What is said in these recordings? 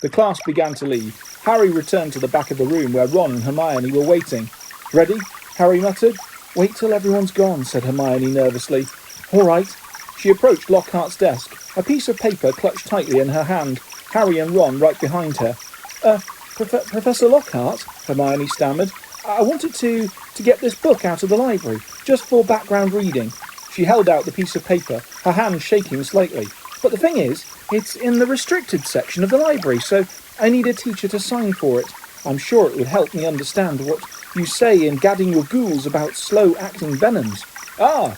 The class began to leave. Harry returned to the back of the room where Ron and Hermione were waiting. "Ready?" Harry muttered. "Wait till everyone's gone," said Hermione nervously. "All right." She approached Lockhart's desk, a piece of paper clutched tightly in her hand, Harry and Ron right behind her. Professor Lockhart," Hermione stammered, "I wanted to get this book out of the library, just for background reading." She held out the piece of paper, her hand shaking slightly. "But the thing is, it's in the restricted section of the library, so I need a teacher to sign for it. I'm sure it would help me understand what you say in Gadding Your Ghouls about slow-acting venoms." "Ah,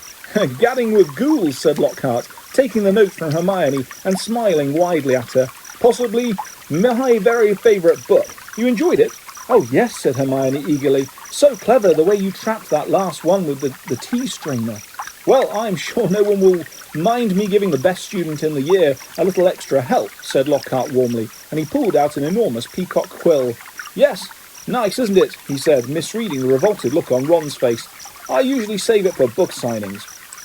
Gadding with Ghouls," said Lockhart, taking the note from Hermione and smiling widely at her. "Possibly my very favourite book. You enjoyed it?" "Oh, yes," said Hermione eagerly. "So clever the way you trapped that last one with the tea strainer." "Well, I'm sure no one will mind me giving the best student in the year a little extra help," said Lockhart warmly, and he pulled out an enormous peacock quill. "Yes, nice, isn't it?" he said, misreading the revolted look on Ron's face. "I usually save it for book signings."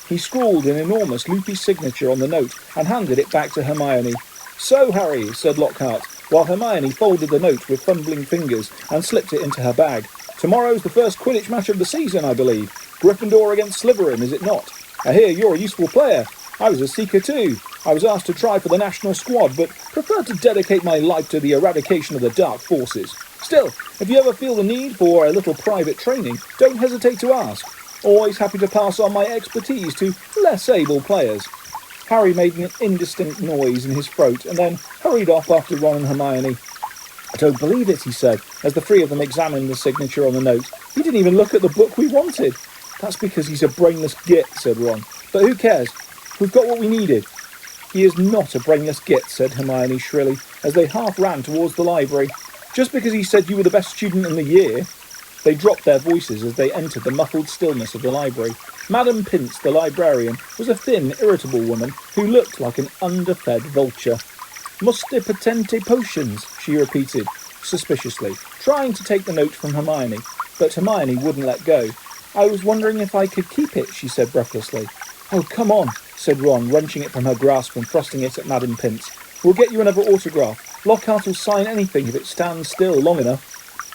He scrawled an enormous loopy signature on the note and handed it back to Hermione. "So, Harry," said Lockhart, while Hermione folded the note with fumbling fingers and slipped it into her bag. "Tomorrow's the first Quidditch match of the season, I believe. Gryffindor against Slytherin, is it not? I hear you're a useful player. I was a seeker too. I was asked to try for the national squad, but preferred to dedicate my life to the eradication of the dark forces. Still, if you ever feel the need for a little private training, don't hesitate to ask. Always happy to pass on my expertise to less able players." Harry made an indistinct noise in his throat and then hurried off after Ron and Hermione. "I don't believe it," he said, as the three of them examined the signature on the note. "He didn't even look at the book we wanted." "That's because he's a brainless git," said Ron. "But who cares? We've got what we needed." "He is not a brainless git," said Hermione shrilly, as they half ran towards the library. "Just because he said you were the best student in the year." They dropped their voices as they entered the muffled stillness of the library. Madame Pince, the librarian, was a thin, irritable woman who looked like an underfed vulture. "Muster potente potions," she repeated, suspiciously, trying to take the note from Hermione, but Hermione wouldn't let go. "I was wondering if I could keep it," she said breathlessly. "Oh, come on," said Ron, wrenching it from her grasp and thrusting it at Madame Pince. "We'll get you another autograph. Lockhart will sign anything if it stands still long enough."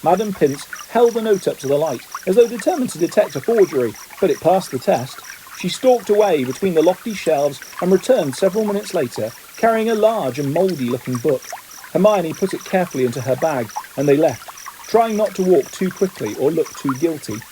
Madame Pince held the note up to the light, as though determined to detect a forgery, but it passed the test. She stalked away between the lofty shelves and returned several minutes later, carrying a large and mouldy-looking book. Hermione put it carefully into her bag, and they left, trying not to walk too quickly or look too guilty.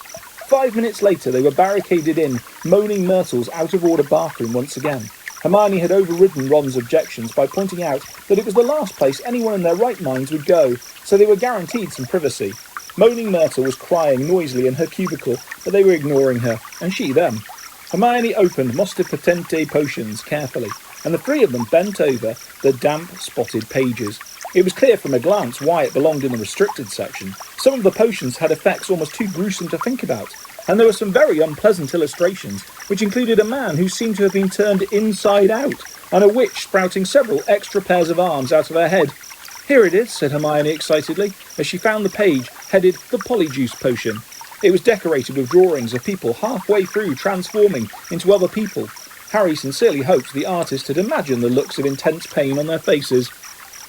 5 minutes later, they were barricaded in Moaning Myrtle's out-of-order bathroom once again. Hermione had overridden Ron's objections by pointing out that it was the last place anyone in their right minds would go, so they were guaranteed some privacy. Moaning Myrtle was crying noisily in her cubicle, but they were ignoring her, and she them. Hermione opened Muster Potente Potions carefully, and the three of them bent over the damp, spotted pages. It was clear from a glance why it belonged in the restricted section. Some of the potions had effects almost too gruesome to think about, and there were some very unpleasant illustrations, which included a man who seemed to have been turned inside out, and a witch sprouting several extra pairs of arms out of her head. "Here it is," said Hermione excitedly, as she found the page headed The Polyjuice Potion. It was decorated with drawings of people halfway through transforming into other people. Harry sincerely hoped the artist had imagined the looks of intense pain on their faces.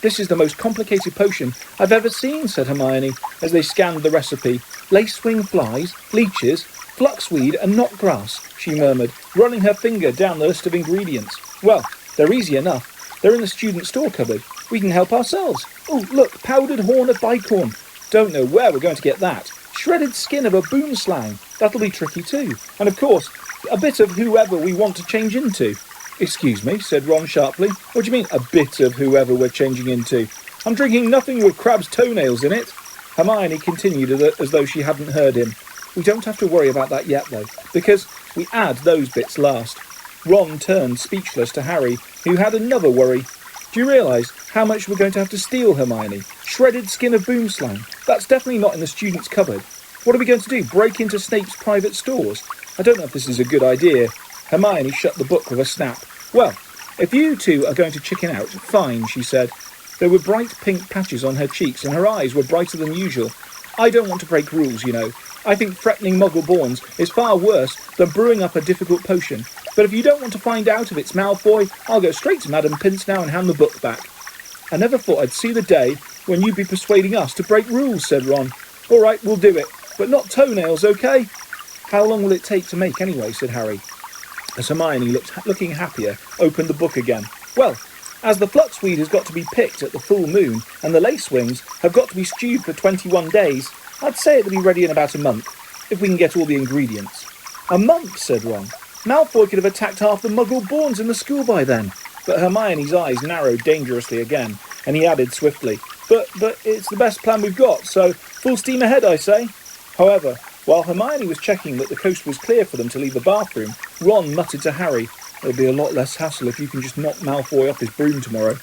"This is the most complicated potion I've ever seen," said Hermione, as they scanned the recipe. "Lacewing flies, leeches, fluxweed and knotgrass," she murmured, running her finger down the list of ingredients. "Well, they're easy enough. They're in the student store cupboard. We can help ourselves. Oh, look, powdered horn of bicorn. Don't know where we're going to get that. Shredded skin of a boomslang. That'll be tricky too. And of course, a bit of whoever we want to change into." "Excuse me," said Ron sharply. "What do you mean, a bit of whoever we're changing into? I'm drinking nothing with crab's toenails in it." Hermione continued as though she hadn't heard him. "We don't have to worry about that yet, though, because we add those bits last." Ron turned speechless to Harry, who had another worry. "Do you realise how much we're going to have to steal, Hermione? Shredded skin of boomslang. That's definitely not in the student's cupboard. What are we going to do, break into Snape's private stores? I don't know if this is a good idea." Hermione shut the book with a snap. "Well, if you two are going to chicken out, fine," she said. There were bright pink patches on her cheeks and her eyes were brighter than usual. "I don't want to break rules, you know. I think threatening Muggle-borns is far worse than brewing up a difficult potion. But if you don't want to find out if it's Malfoy, I'll go straight to Madame Pince now and hand the book back." I never thought I'd see the day when you'd be persuading us to break rules, said Ron. All right, we'll do it, but not toenails, okay? How long will it take to make anyway, said Harry. As Hermione, looking happier, opened the book again. Well, as the fluxweed has got to be picked at the full moon and the lacewings have got to be stewed for 21 days, I'd say it'll be ready in about a month, if we can get all the ingredients. A month, said Ron. Malfoy could have attacked half the Muggle-borns in the school by then. But Hermione's eyes narrowed dangerously again, and he added swiftly, But it's the best plan we've got, so full steam ahead, I say. However, while Hermione was checking that the coast was clear for them to leave the bathroom, Ron muttered to Harry, It'll be a lot less hassle if you can just knock Malfoy off his broom tomorrow.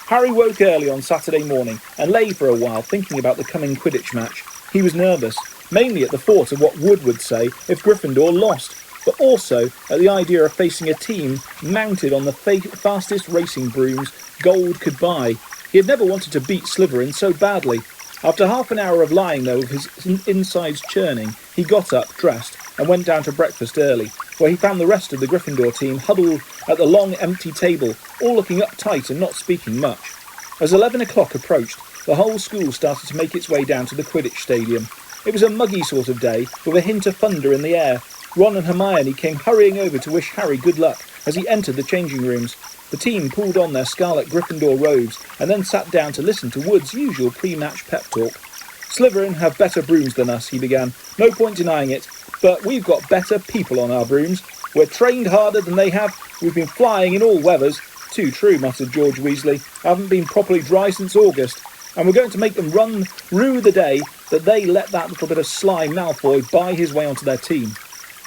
Harry woke early on Saturday morning and lay for a while thinking about the coming Quidditch match. He was nervous, mainly at the thought of what Wood would say if Gryffindor lost, but also at the idea of facing a team mounted on the fastest racing brooms gold could buy. He had never wanted to beat Slytherin so badly. After half an hour of lying there with his insides churning, he got up, dressed, and went down to breakfast early, where he found the rest of the Gryffindor team huddled at the long empty table, all looking uptight and not speaking much. As 11 o'clock approached, the whole school started to make its way down to the Quidditch stadium. It was a muggy sort of day, with a hint of thunder in the air. Ron and Hermione came hurrying over to wish Harry good luck as he entered the changing rooms. The team pulled on their scarlet Gryffindor robes and then sat down to listen to Wood's usual pre-match pep talk. Slytherin have better brooms than us, he began. No point denying it, but we've got better people on our brooms. We're trained harder than they have. We've been flying in all weathers. Too true, muttered George Weasley. Haven't been properly dry since August. And we're going to make them rue the day that they let that little bit of sly Malfoy buy his way onto their team.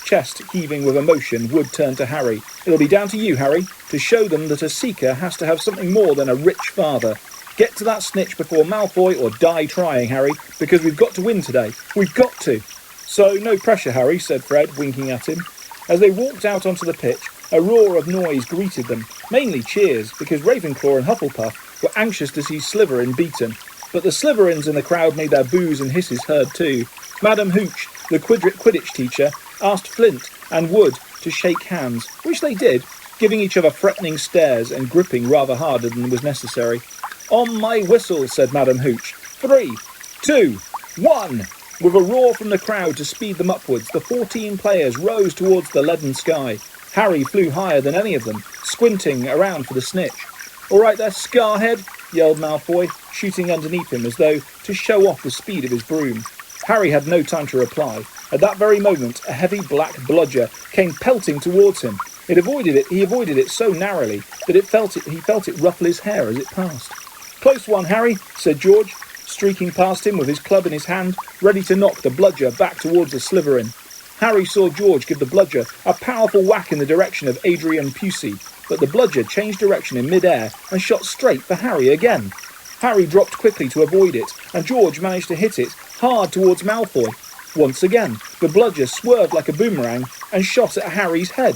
Chest heaving with emotion, Wood turned to Harry. It'll be down to you, Harry, to show them that a Seeker has to have something more than a rich father. Get to that snitch before Malfoy or die trying, Harry, because we've got to win today. We've got to. So no pressure, Harry, said Fred, winking at him. As they walked out onto the pitch, a roar of noise greeted them, mainly cheers, because Ravenclaw and Hufflepuff were anxious to see Slytherin beaten. But the Slytherins in the crowd made their boos and hisses heard too. Madam Hooch, the Quidditch teacher, asked Flint and Wood to shake hands, which they did, giving each other threatening stares and gripping rather harder than was necessary. On my whistle, said Madam Hooch. 3, 2, 1. With a roar from the crowd to speed them upwards, the 14 players rose towards the leaden sky. Harry flew higher than any of them, squinting around for the snitch. All right there, Scarhead, yelled Malfoy, shooting underneath him as though to show off the speed of his broom. Harry had no time to reply. At that very moment, a heavy black bludger came pelting towards him. He avoided it so narrowly that he felt it ruffle his hair as it passed. Close one, Harry, said George, streaking past him with his club in his hand, ready to knock the bludger back towards the Slytherin. Harry saw George give the bludger a powerful whack in the direction of Adrian Pusey, but the bludger changed direction in mid-air and shot straight for Harry again. Harry dropped quickly to avoid it, and George managed to hit it hard towards Malfoy. Once again, the bludger swerved like a boomerang and shot at Harry's head.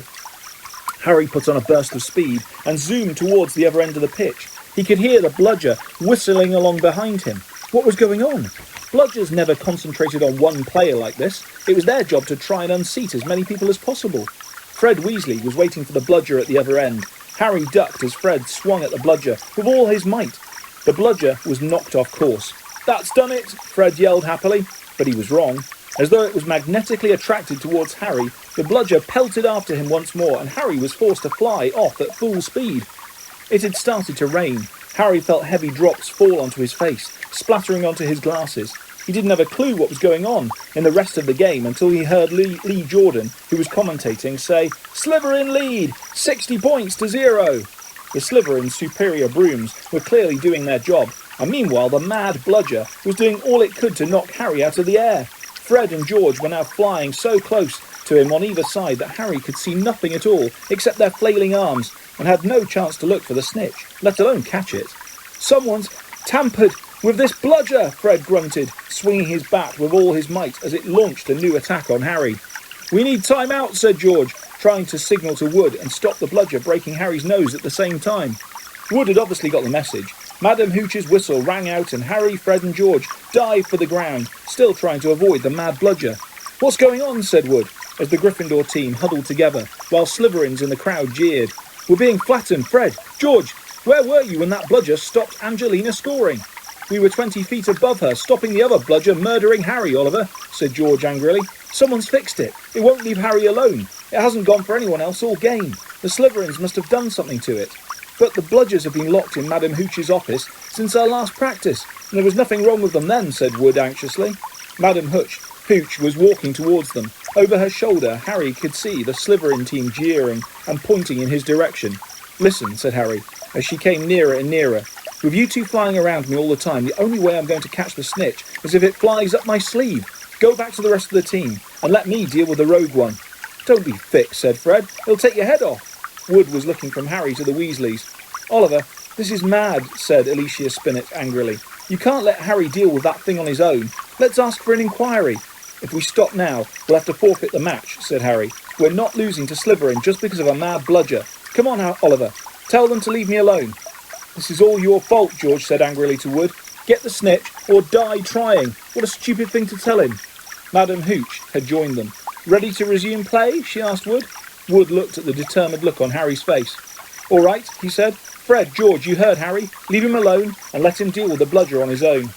Harry put on a burst of speed and zoomed towards the other end of the pitch. He could hear the bludger whistling along behind him. What was going on? Bludgers never concentrated on one player like this. It was their job to try and unseat as many people as possible. Fred Weasley was waiting for the bludger at the other end. Harry ducked as Fred swung at the bludger with all his might. The bludger was knocked off course. That's done it, Fred yelled happily, but he was wrong. As though it was magnetically attracted towards Harry, the bludger pelted after him once more, and Harry was forced to fly off at full speed. It had started to rain. Harry felt heavy drops fall onto his face, splattering onto his glasses. He didn't have a clue what was going on in the rest of the game until he heard Lee Jordan, who was commentating, say, "Slytherin lead, 60 points to 0. The Slytherin's superior brooms were clearly doing their job, and meanwhile the mad bludger was doing all it could to knock Harry out of the air. Fred and George were now flying so close to him on either side that Harry could see nothing at all except their flailing arms, and had no chance to look for the snitch, let alone catch it. Someone's tampered with this bludger, Fred grunted, swinging his bat with all his might as it launched a new attack on Harry. We need time out, said George, trying to signal to Wood and stop the bludger breaking Harry's nose at the same time. Wood had obviously got the message. Madam Hooch's whistle rang out and Harry, Fred and George dived for the ground, still trying to avoid the mad bludger. What's going on, said Wood, as the Gryffindor team huddled together, while Slytherins in the crowd jeered. We're being flattened, Fred, George, Where were you when that bludger stopped Angelina scoring? We were 20 feet above her, stopping the other bludger murdering Harry, Oliver, said George angrily. Someone's fixed it. It won't leave Harry alone. It hasn't gone for anyone else all game. The Slytherins must have done something to it. But the bludgers have been locked in Madame Hooch's office since our last practice, and there was nothing wrong with them then, said Wood anxiously. Madame Hooch was walking towards them. Over her shoulder, Harry could see the Slytherin team jeering and pointing in his direction. Listen, said Harry, as she came nearer and nearer. With you two flying around me all the time, the only way I'm going to catch the snitch is if it flies up my sleeve. Go back to the rest of the team, and let me deal with the rogue one. Don't be thick, said Fred. He'll take your head off. Wood was looking from Harry to the Weasleys. Oliver, this is mad, said Alicia Spinnet angrily. You can't let Harry deal with that thing on his own. Let's ask for an inquiry. If we stop now, we'll have to forfeit the match, said Harry. We're not losing to Slytherin just because of a mad bludger. Come on, Oliver. Tell them to leave me alone. This is all your fault, George said angrily to Wood. Get the snitch or die trying. What a stupid thing to tell him. Madame Hooch had joined them. Ready to resume play? She asked Wood. Wood looked at the determined look on Harry's face. All right, he said. Fred, George, you heard Harry. Leave him alone and let him deal with the bludger on his own.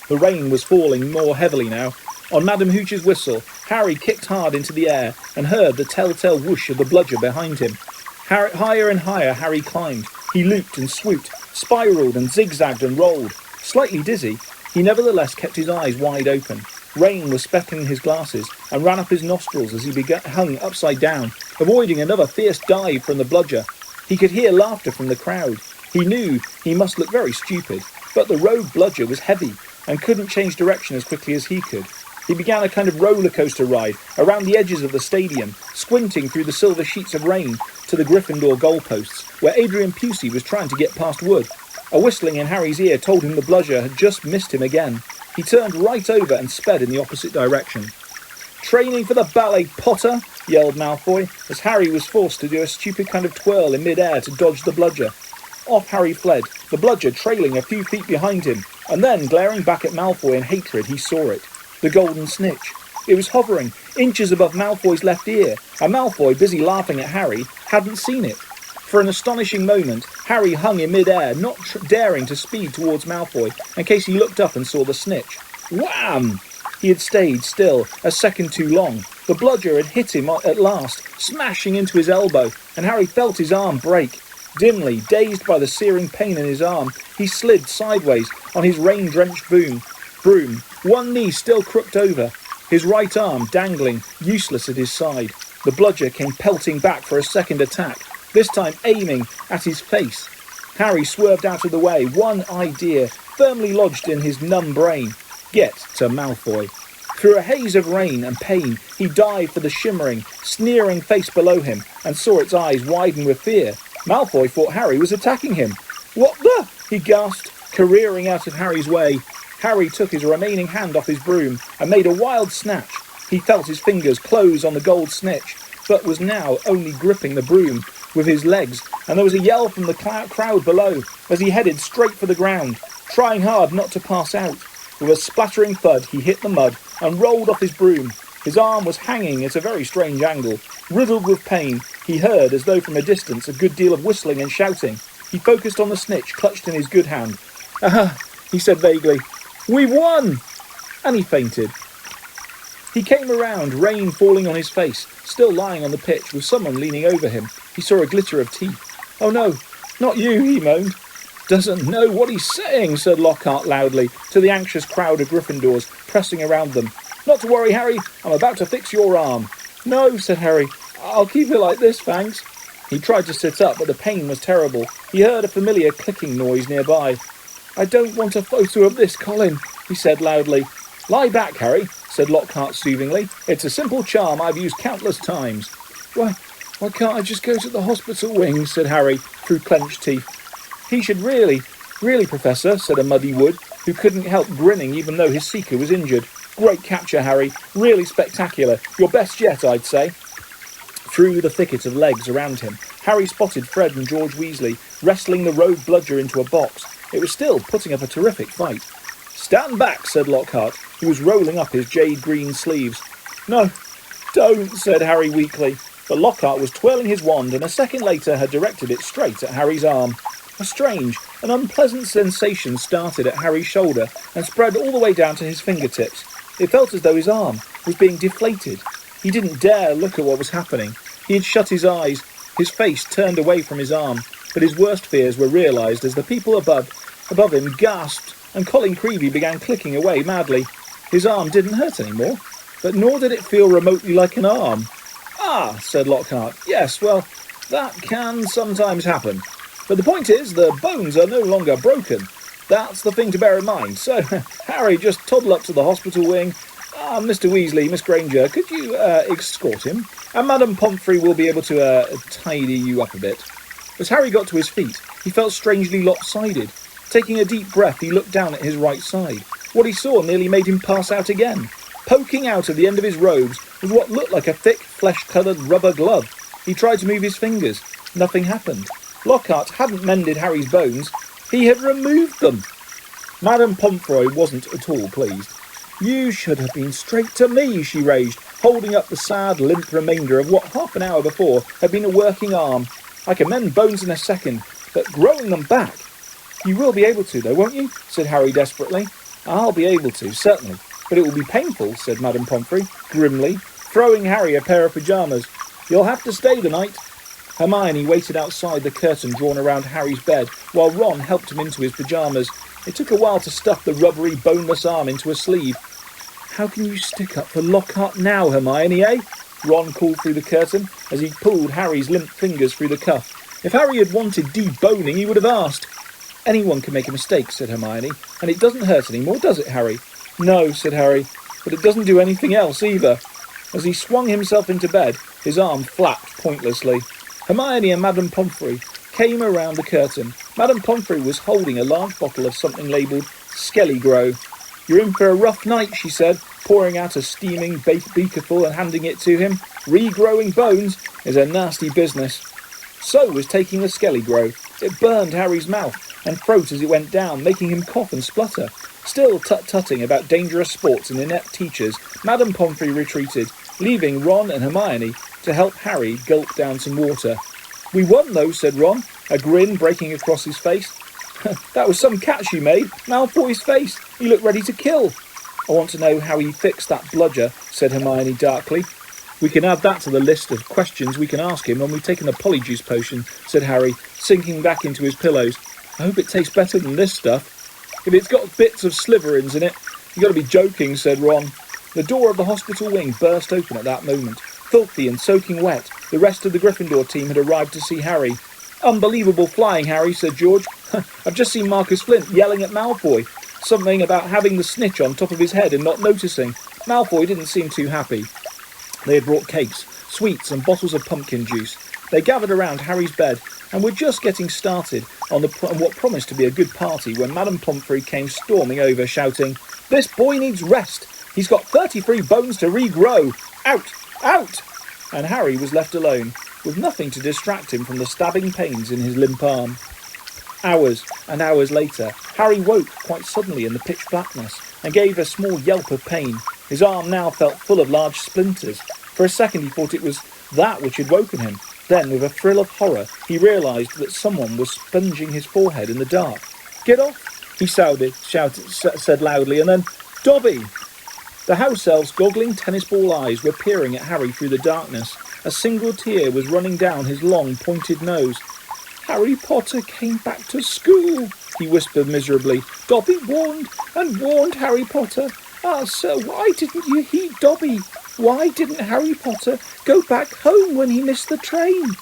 The rain was falling more heavily now. On Madame Hooch's whistle, Harry kicked hard into the air and heard the telltale whoosh of the bludger behind him. Higher and higher Harry climbed. He looped and swooped, spiralled and zigzagged and rolled. Slightly dizzy, he nevertheless kept his eyes wide open. Rain was speckling his glasses and ran up his nostrils as he hung upside down, avoiding another fierce dive from the bludger. He could hear laughter from the crowd. He knew he must look very stupid, but the rogue bludger was heavy and couldn't change direction as quickly as he could. He began a kind of roller coaster ride around the edges of the stadium, squinting through the silver sheets of rain to the Gryffindor goalposts, where Adrian Pusey was trying to get past Wood. A whistling in Harry's ear told him the bludger had just missed him again. He turned right over and sped in the opposite direction. Training for the ballet, Potter, yelled Malfoy, as Harry was forced to do a stupid kind of twirl in mid-air to dodge the bludger. Off Harry fled, the bludger trailing a few feet behind him, and then, glaring back at Malfoy in hatred, he saw it. The golden snitch. It was hovering inches above Malfoy's left ear, and Malfoy, busy laughing at Harry, hadn't seen it. For an astonishing moment, Harry hung in mid-air, not daring to speed towards Malfoy, in case he looked up and saw the snitch. Wham! He had stayed still a second too long. The bludger had hit him at last, smashing into his elbow, and Harry felt his arm break. Dimly, dazed by the searing pain in his arm, he slid sideways on his rain-drenched broom, one knee still crooked over, his right arm dangling, useless at his side. The bludger came pelting back for a second attack, this time aiming at his face. Harry swerved out of the way, one idea firmly lodged in his numb brain. Get to Malfoy. Through a haze of rain and pain, he dived for the shimmering, sneering face below him and saw its eyes widen with fear. Malfoy thought Harry was attacking him. What the? He gasped, careering out of Harry's way. Harry took his remaining hand off his broom and made a wild snatch. He felt his fingers close on the gold snitch, but was now only gripping the broom with his legs, and there was a yell from the crowd below as he headed straight for the ground, trying hard not to pass out. With a splattering thud, he hit the mud and rolled off his broom. His arm was hanging at a very strange angle. Riddled with pain, he heard, as though from a distance, a good deal of whistling and shouting. He focused on the snitch clutched in his good hand. "Ah," he said vaguely, "we've won!" And he fainted. He came around, rain falling on his face, still lying on the pitch, with someone leaning over him. He saw a glitter of teeth. "Oh no, not you," he moaned. "Doesn't know what he's saying," said Lockhart loudly to the anxious crowd of Gryffindors pressing around them. "Not to worry, Harry, I'm about to fix your arm." "No," said Harry, "I'll keep it like this, thanks." He tried to sit up, but the pain was terrible. He heard a familiar clicking noise nearby. "I don't want a photo of this, Colin," he said loudly. "Lie back, Harry," said Lockhart soothingly. "It's a simple charm I've used countless times." Why can't I just go to the hospital wing?" said Harry, through clenched teeth. "He should really, Professor," said a muddy Wood, who couldn't help grinning even though his seeker was injured. "Great capture, Harry. Really spectacular. Your best yet, I'd say." Through the thicket of legs around him, Harry spotted Fred and George Weasley wrestling the rogue bludger into a box. It was still putting up a terrific fight. "Stand back," said Lockhart, who was rolling up his jade-green sleeves. "No, don't," said Harry weakly. But Lockhart was twirling his wand and a second later had directed it straight at Harry's arm. A strange and unpleasant sensation started at Harry's shoulder and spread all the way down to his fingertips. It felt as though his arm was being deflated. He didn't dare look at what was happening. He had shut his eyes, his face turned away from his arm, but his worst fears were realised as the people above him gasped and Colin Creevey began clicking away madly. His arm didn't hurt anymore, but nor did it feel remotely like an arm. "Ah," said Lockhart. "Yes, well, that can sometimes happen. But the point is, the bones are no longer broken. That's the thing to bear in mind. So, Harry, just toddle up to the hospital wing. Mr. Weasley, Miss Granger, could you escort him? And Madame Pomfrey will be able to tidy you up a bit." As Harry got to his feet, he felt strangely lopsided. Taking a deep breath, he looked down at his right side. What he saw nearly made him pass out again. Poking out of the end of his robes was what looked like a thick, flesh-coloured rubber glove. He tried to move his fingers. Nothing happened. Lockhart hadn't mended Harry's bones. He had removed them. Madame Pomfrey wasn't at all pleased. "You should have been straight to me," she raged, holding up the sad, limp remainder of what half an hour before had been a working arm. "I can mend bones in a second, but growing them back—" "You will be able to, though, won't you?" said Harry desperately. "I'll be able to, certainly, but it will be painful," said Madame Pomfrey, grimly, throwing Harry a pair of pyjamas. "You'll have to stay the night." Hermione waited outside the curtain drawn around Harry's bed, while Ron helped him into his pyjamas. It took a while to stuff the rubbery, boneless arm into a sleeve. "How can you stick up for Lockhart now, Hermione, eh?" Ron called through the curtain as he pulled Harry's limp fingers through the cuff. If Harry had wanted deboning, he would have asked. "Anyone can make a mistake," said Hermione, "and it doesn't hurt any more, does it, Harry?" "No," said Harry, "but it doesn't do anything else either." As he swung himself into bed, his arm flapped pointlessly. Hermione and Madame Pomfrey came around the curtain. Madame Pomfrey was holding a large bottle of something labelled Skelly-Grow. "You're in for a rough night," she said, pouring out a steaming beakerful and handing it to him. "Regrowing bones is a nasty business." So was taking the Skelly-Grow. It burned Harry's mouth and throat as it went down, making him cough and splutter. Still tut-tutting about dangerous sports and inept teachers, Madame Pomfrey retreated, leaving Ron and Hermione to help Harry gulp down some water. "We won, though," said Ron, a grin breaking across his face. "That was some catch you made. Malfoy's face. He looked ready to kill." "I want to know how he fixed that bludger," said Hermione darkly. "We can add that to the list of questions we can ask him when we've taken the Polyjuice potion," said Harry, sinking back into his pillows. "I hope it tastes better than this stuff." "If it's got bits of Slytherins in it, you've got to be joking," said Ron. The door of the hospital wing burst open at that moment. Filthy and soaking wet, the rest of the Gryffindor team had arrived to see Harry. "Unbelievable flying, Harry," said George. "I've just seen Marcus Flint yelling at Malfoy. Something about having the snitch on top of his head and not noticing. Malfoy didn't seem too happy." They had brought cakes, sweets and bottles of pumpkin juice. They gathered around Harry's bed and were just getting started on what promised to be a good party when Madame Pomfrey came storming over, shouting, "This boy needs rest. He's got 33 bones to regrow. Out! Out!" And Harry was left alone, with nothing to distract him from the stabbing pains in his limp arm. Hours and hours later, Harry woke quite suddenly in the pitch blackness and gave a small yelp of pain. His arm now felt full of large splinters. For a second he thought it was that which had woken him. Then, with a thrill of horror, he realised that someone was sponging his forehead in the dark. "Get off!" he said loudly, and then, "Dobby!" The house elf's goggling tennis ball eyes were peering at Harry through the darkness. A single tear was running down his long, pointed nose. "Harry Potter came back to school," he whispered miserably. "Dobby warned and warned Harry Potter. Ah, sir, why didn't you heed Dobby? Why didn't Harry Potter go back home when he missed the train?"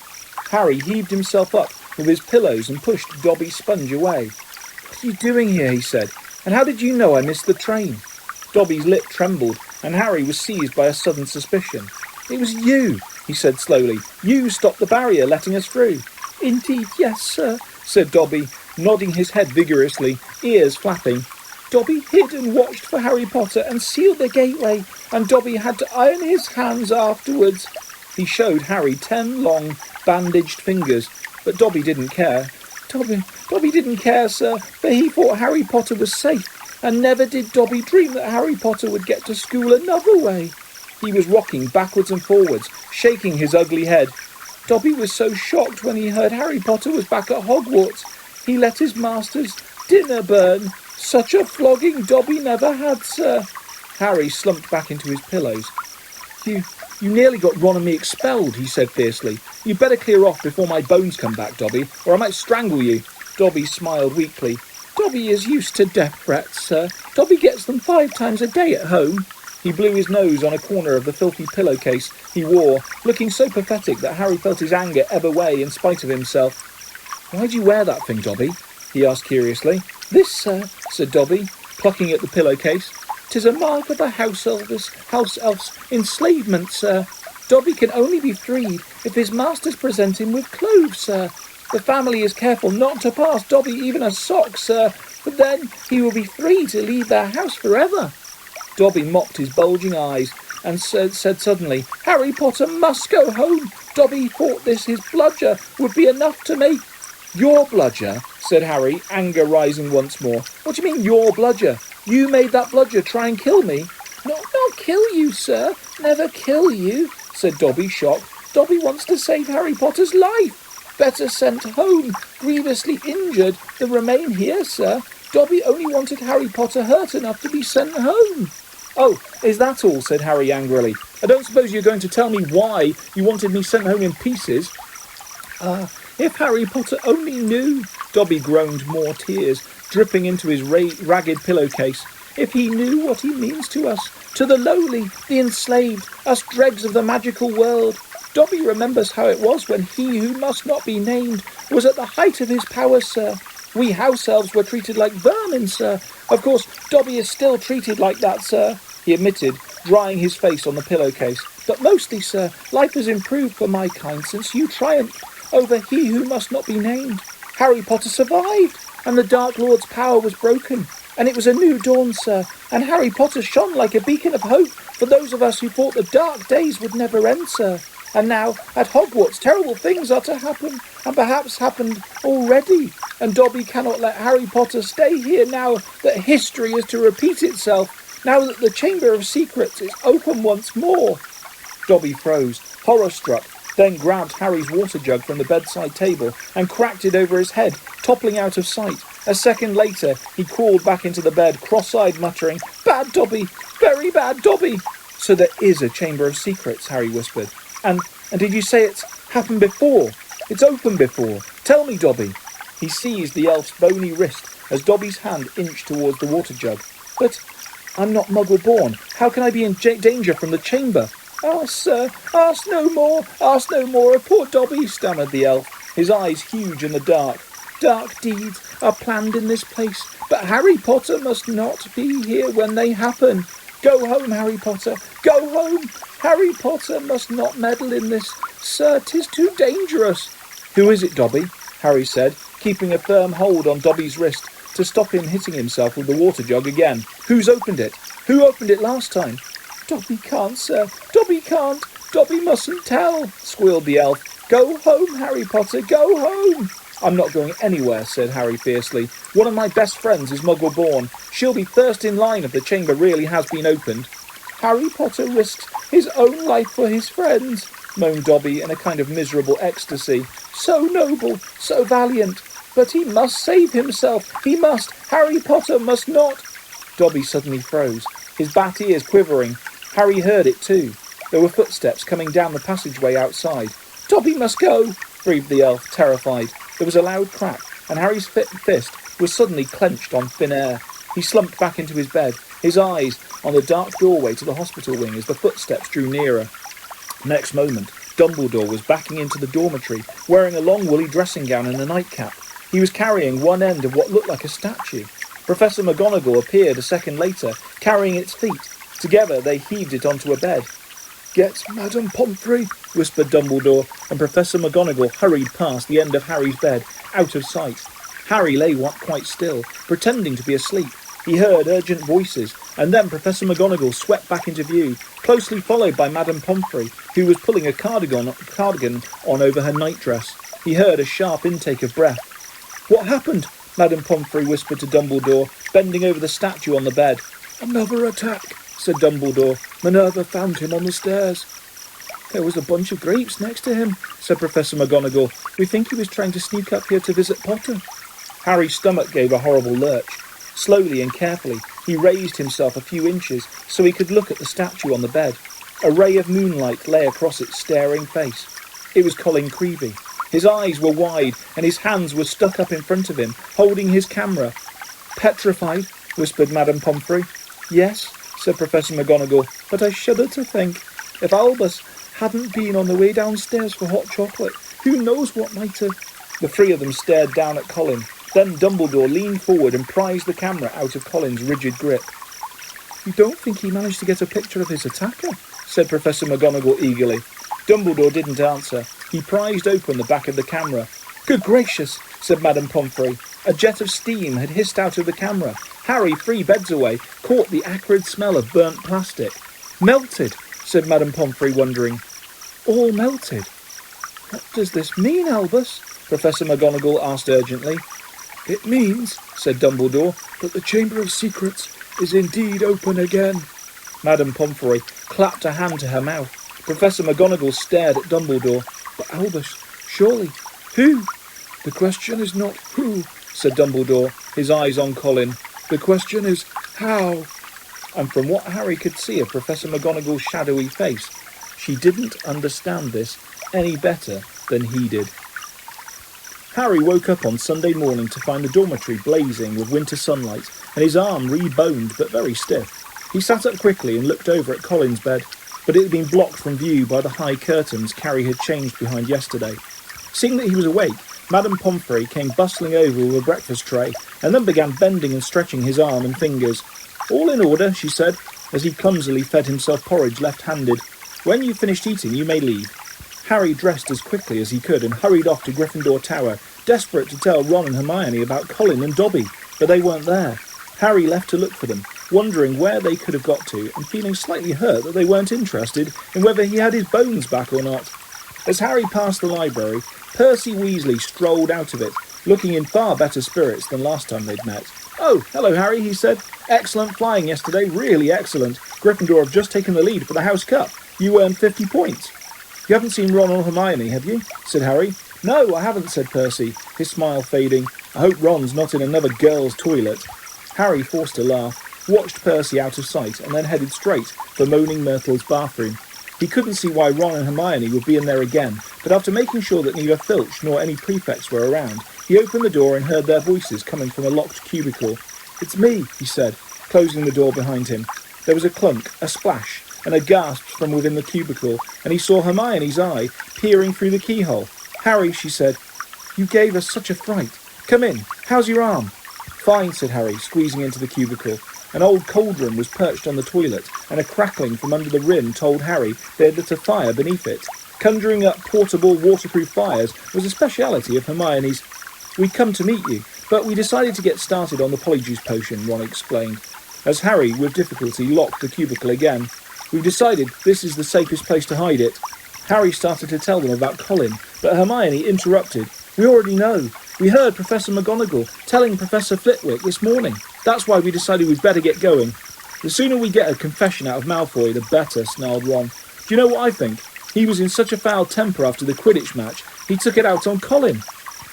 Harry heaved himself up with his pillows and pushed Dobby's sponge away. "What are you doing here?" he said. "And how did you know I missed the train?" Dobby's lip trembled, and Harry was seized by a sudden suspicion. "It was you," he said slowly. "You stopped the barrier, letting us through." "Indeed, yes, sir," said Dobby, nodding his head vigorously, ears flapping. "Dobby hid and watched for Harry Potter and sealed the gateway, and Dobby had to iron his hands afterwards." He showed Harry 10 long, bandaged fingers, but Dobby didn't care. Dobby didn't care, sir, for he thought Harry Potter was safe, and never did Dobby dream that Harry Potter would get to school another way." He was rocking backwards and forwards, shaking his ugly head. "Dobby was so shocked when he heard Harry Potter was back at Hogwarts. He let his master's dinner burn. Such a flogging Dobby never had, sir. Harry slumped back into his pillows. You nearly got Ron and me expelled, he said fiercely. You'd better clear off before my bones come back, Dobby, or I might strangle you. Dobby smiled weakly. Dobby is used to death threats, sir. Dobby gets them 5 times a day at home. He blew his nose on a corner of the filthy pillowcase he wore, looking so pathetic that Harry felt his anger ebb away in spite of himself. Why do you wear that thing, Dobby? He asked curiously. This, sir, said Dobby, plucking at the pillowcase. 'Tis a mark of a house elf's enslavement, sir. Dobby can only be freed if his masters present him with clothes, sir. The family is careful not to pass Dobby even a sock, sir, but then he will be free to leave their house forever. Dobby mopped his bulging eyes and said suddenly, Harry Potter must go home. Dobby thought his bludger would be enough to make... Your bludger, said Harry, anger rising once more. What do you mean, your bludger? You made that bludger try and kill me? Not kill you, sir. Never kill you, said Dobby, shocked. Dobby wants to save Harry Potter's life. Better sent home, grievously injured, than remain here, sir. Dobby only wanted Harry Potter hurt enough to be sent home. Oh, is that all? Said Harry angrily. I don't suppose you're going to tell me why you wanted me sent home in pieces? If Harry Potter only knew, Dobby groaned, more tears dripping into his ragged pillowcase. If he knew what he means to us, to the lowly, the enslaved, us dregs of the magical world. Dobby remembers how it was when he who must not be named was at the height of his powers, sir. We house elves were treated like vermin, sir. Of course, Dobby is still treated like that, sir, he admitted, drying his face on the pillowcase. But mostly, sir, life has improved for my kind since you triumphed over he who must not be named. Harry Potter survived, and the Dark Lord's power was broken, and it was a new dawn, sir, and Harry Potter shone like a beacon of hope for those of us who thought the dark days would never end, sir. And now, at Hogwarts, terrible things are to happen, and perhaps happened already, and Dobby cannot let Harry Potter stay here now that history is to repeat itself, now that the Chamber of Secrets is open once more. Dobby froze, horror-struck, then grabbed Harry's water jug from the bedside table and cracked it over his head, toppling out of sight. A second later, he crawled back into the bed, cross-eyed, muttering, Bad Dobby! Very bad Dobby! So there is a Chamber of Secrets, Harry whispered. And did you say it's happened before? It's opened before. Tell me, Dobby. He seized the elf's bony wrist as Dobby's hand inched towards the water jug. But I'm not Muggle-born. How can I be in danger from the chamber? Sir, ask no more of poor Dobby, stammered the elf, his eyes huge in the dark. Dark deeds are planned in this place, but Harry Potter must not be here when they happen. Go home, Harry Potter, go home. Harry Potter must not meddle in this, sir, 'tis too dangerous. Who is it, Dobby? Harry said, keeping a firm hold on Dobby's wrist to stop him hitting himself with the water jug again. Who's opened it? Who opened it last time? Dobby can't, sir. Dobby can't. Dobby mustn't tell, squealed the elf. Go home, Harry Potter, go home. I'm not going anywhere, said Harry fiercely. One of my best friends is Muggle-born. She'll be first in line if the chamber really has been opened. Harry Potter risks his own life for his friends, moaned Dobby in a kind of miserable ecstasy. So noble, so valiant. But he must save himself. He must. Harry Potter must not. Dobby suddenly froze, his bat ears quivering. Harry heard it too. There were footsteps coming down the passageway outside. Dobby must go, breathed the elf, terrified. There was a loud crack, and Harry's fist was suddenly clenched on thin air. He slumped back into his bed, his eyes on the dark doorway to the hospital wing as the footsteps drew nearer. Next moment, Dumbledore was backing into the dormitory, wearing a long woolly dressing gown and a nightcap. He was carrying one end of what looked like a statue. Professor McGonagall appeared a second later, carrying its feet. Together they heaved it onto a bed. Get Madame Pomfrey, whispered Dumbledore, and Professor McGonagall hurried past the end of Harry's bed, out of sight. Harry lay quite still, pretending to be asleep. He heard urgent voices, and then Professor McGonagall swept back into view, closely followed by Madame Pomfrey, who was pulling a cardigan on over her nightdress. He heard a sharp intake of breath. What happened? Madame Pomfrey whispered to Dumbledore, bending over the statue on the bed. Another attack, said Dumbledore. Minerva found him on the stairs. There was a bunch of grapes next to him, said Professor McGonagall. We think he was trying to sneak up here to visit Potter. Harry's stomach gave a horrible lurch. Slowly and carefully, he raised himself a few inches so he could look at the statue on the bed. A ray of moonlight lay across its staring face. It was Colin Creevey. His eyes were wide and his hands were stuck up in front of him, holding his camera. "Petrified?" whispered Madame Pomfrey. "Yes," said Professor McGonagall, "but I shudder to think, if Albus hadn't been on the way downstairs for hot chocolate, who knows what might have..." The three of them stared down at Colin. Then Dumbledore leaned forward and prized the camera out of Colin's rigid grip. "You don't think he managed to get a picture of his attacker?" said Professor McGonagall eagerly. Dumbledore didn't answer. He prized open the back of the camera. "Good gracious," said Madame Pomfrey. A jet of steam had hissed out of the camera. Harry, 3 beds away, caught the acrid smell of burnt plastic. "Melted," said Madame Pomfrey, wondering. "All melted." "What does this mean, Albus?" Professor McGonagall asked urgently. "It means," said Dumbledore, "that the Chamber of Secrets is indeed open again." Madame Pomfrey clapped a hand to her mouth. Professor McGonagall stared at Dumbledore. "But Albus, surely, who?" "The question is not who," said Dumbledore, his eyes on Colin. "The question is how." And from what Harry could see of Professor McGonagall's shadowy face, she didn't understand this any better than he did. Harry woke up on Sunday morning to find the dormitory blazing with winter sunlight and his arm reboned but very stiff. He sat up quickly and looked over at Colin's bed, but it had been blocked from view by the high curtains Carrie had changed behind yesterday. Seeing that he was awake, Madame Pomfrey came bustling over with a breakfast tray and then began bending and stretching his arm and fingers. "All in order," she said, as he clumsily fed himself porridge left-handed. "When you've finished eating, you may leave." Harry dressed as quickly as he could and hurried off to Gryffindor Tower, desperate to tell Ron and Hermione about Colin and Dobby, but they weren't there. Harry left to look for them, wondering where they could have got to and feeling slightly hurt that they weren't interested in whether he had his bones back or not. As Harry passed the library, Percy Weasley strolled out of it, looking in far better spirits than last time they'd met. "Oh, hello, Harry," he said. "Excellent flying yesterday, really excellent. Gryffindor have just taken the lead for the House Cup. You earned 50 points. "You haven't seen Ron or Hermione, have you?" said Harry. "No, I haven't," said Percy, his smile fading. "I hope Ron's not in another girl's toilet." Harry, forced a laugh, watched Percy out of sight and then headed straight for Moaning Myrtle's bathroom. He couldn't see why Ron and Hermione would be in there again, but after making sure that neither Filch nor any prefects were around, he opened the door and heard their voices coming from a locked cubicle. "It's me," he said, closing the door behind him. There was a clunk, a splash, and a gasp from within the cubicle, and he saw Hermione's eye peering through the keyhole. "Harry," she said, "you gave us such a fright. Come in. How's your arm?" "Fine," said Harry, squeezing into the cubicle. An old cauldron was perched on the toilet, and a crackling from under the rim told Harry they had lit a fire beneath it. Conjuring up portable, waterproof fires was a speciality of Hermione's. "We'd come to meet you, but we decided to get started on the Polyjuice potion," Ron explained, as Harry, with difficulty, locked the cubicle again. "We've decided this is the safest place to hide it." Harry started to tell them about Colin, but Hermione interrupted. "We already know. We heard Professor McGonagall telling Professor Flitwick this morning. That's why we decided we'd better get going." "The sooner we get a confession out of Malfoy, the better," snarled Ron. "Do you know what I think? He was in such a foul temper after the Quidditch match, he took it out on Colin."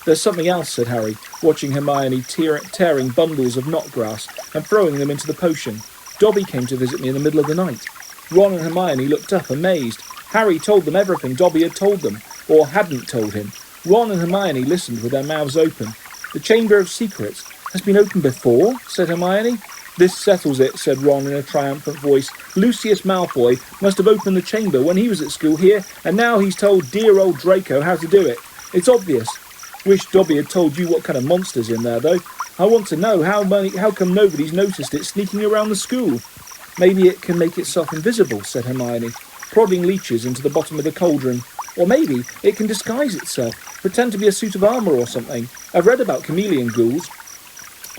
"There's something else," said Harry, watching Hermione tearing bundles of knotgrass and throwing them into the potion. "Dobby came to visit me in the middle of the night." Ron and Hermione looked up, amazed. Harry told them everything Dobby had told them, or hadn't told him. Ron and Hermione listened with their mouths open. "The Chamber of Secrets has been opened before?" said Hermione. "This settles it," said Ron in a triumphant voice. "Lucius Malfoy must have opened the chamber when he was at school here, and now he's told dear old Draco how to do it. It's obvious. Wish Dobby had told you what kind of monster's in there, though. I want to know how come nobody's noticed it sneaking around the school." "Maybe it can make itself invisible," said Hermione, prodding leeches into the bottom of the cauldron. "Or maybe it can disguise itself, pretend to be a suit of armour or something. I've read about chameleon ghouls."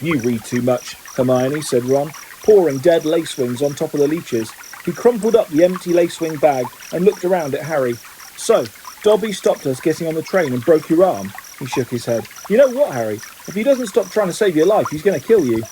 "You read too much, Hermione," said Ron, pouring dead lacewings on top of the leeches. He crumpled up the empty lacewing bag and looked around at Harry. "So, Dobby stopped us getting on the train and broke your arm?" He shook his head. "You know what, Harry? If he doesn't stop trying to save your life, he's going to kill you."